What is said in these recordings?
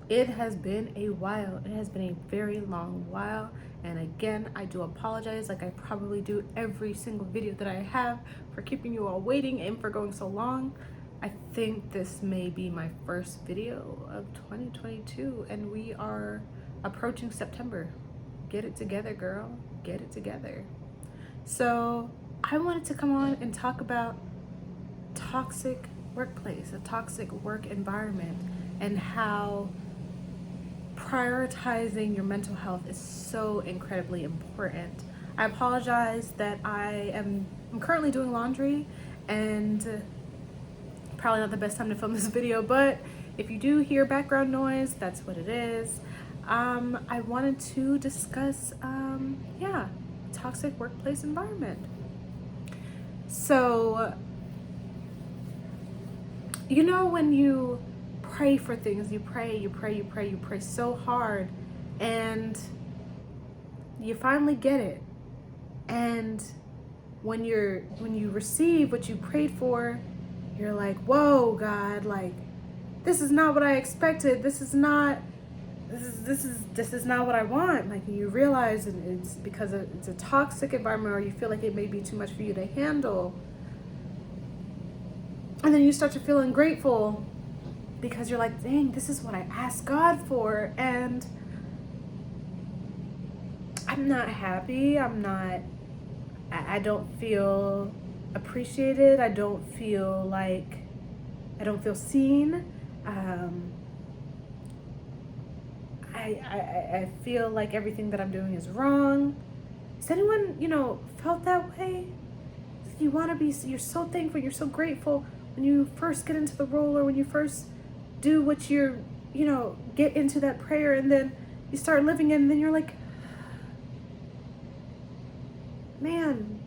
It has been a while. It has been a very long while. And again, I do apologize, like I probably do every single video that I have, for keeping you all waiting and for going so long. I think this may be my first video of 2022, and we are approaching September. Get it together, girl. Get it together. So I wanted to come on and talk about toxic workplace, a toxic work environment, and how prioritizing your mental health is so incredibly important. I apologize that I'm currently doing laundry, and probably not the best time to film this video, but if you do hear background noise, that's what it is. I wanted to discuss toxic workplace environment. So when you pray for things, you pray so hard, and you finally get it. And when you receive what you prayed for, you're like, whoa, God, like, this is not what I expected. This is not what I want. Like, you realize it's because it's a toxic environment, or you feel like it may be too much for you to handle. And then you start to feel ungrateful because you're like, dang, this is what I asked God for, and I'm not happy. I don't feel appreciated. I don't feel seen. I feel like everything that I'm doing is wrong. Has anyone, felt that way? You're so thankful, you're so grateful when you first get into the role, or when you first do what get into that prayer, and then you start living it, and then you're like, man,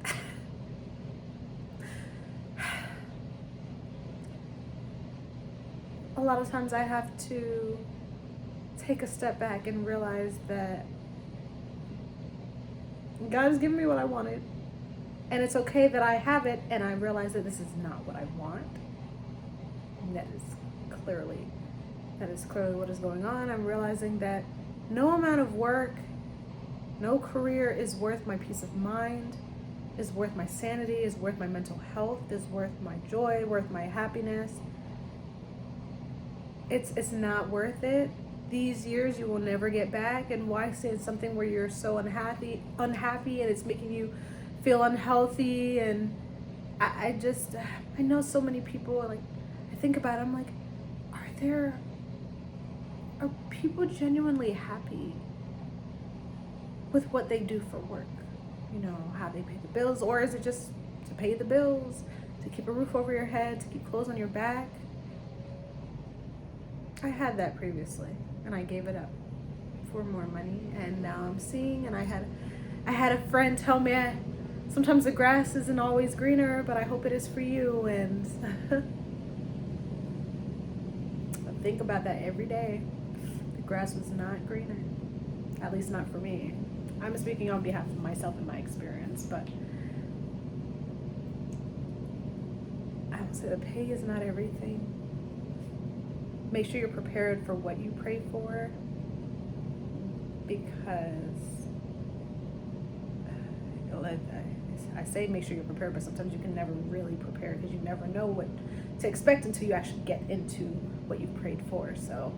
a lot of times I have to take a step back and realize that God has given me what I wanted, and it's okay that I have it, and I realize that this is not what I want. And that is clearly what is going on. I'm realizing that no amount of work, no career is worth my peace of mind, is worth my sanity, is worth my mental health, is worth my joy, worth my happiness. It's not worth it. These years you will never get back, and why stay in something where you're so unhappy and it's making you feel unhealthy? And I know so many people, like, I think about it, I'm like, are people genuinely happy with what they do for work? How they pay the bills, or is it just to pay the bills, to keep a roof over your head, to keep clothes on your back? I had that previously, and I gave it up for more money, and now I'm seeing, and I had a friend tell me, sometimes the grass isn't always greener, but I hope it is for you. And I think about that every day. The grass was not greener, at least not for me. I'm speaking on behalf of myself and my experience, but I would say the pay is not everything. Make sure you're prepared for what you pray for, because I say make sure you're prepared, but sometimes you can never really prepare, because you never know what to expect until you actually get into what you prayed for. So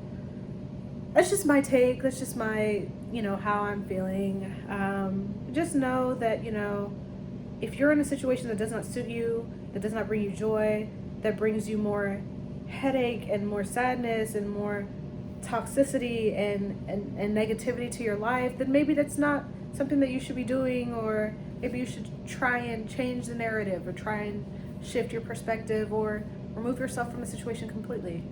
that's just my take. That's just my, how I'm feeling. Just know that, if you're in a situation that does not suit you, that does not bring you joy, that brings you more headache and more sadness and more toxicity and negativity to your life, then maybe that's not something that you should be doing, or maybe you should try and change the narrative, or try and shift your perspective, or remove yourself from the situation completely.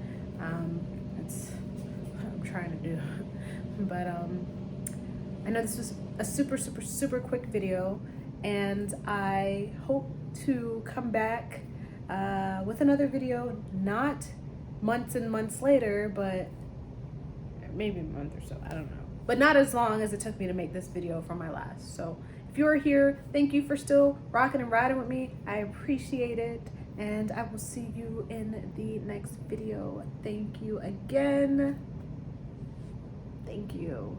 That's what I'm trying to do. But I know this was a super quick video, and I hope to come back with another video, not months and months later, but maybe a month or so, I don't know. But not as long as it took me to make this video for my last. So if you're here, thank you for still rocking and riding with me. I appreciate it, and I will see you in the next video. Thank you again. Thank you.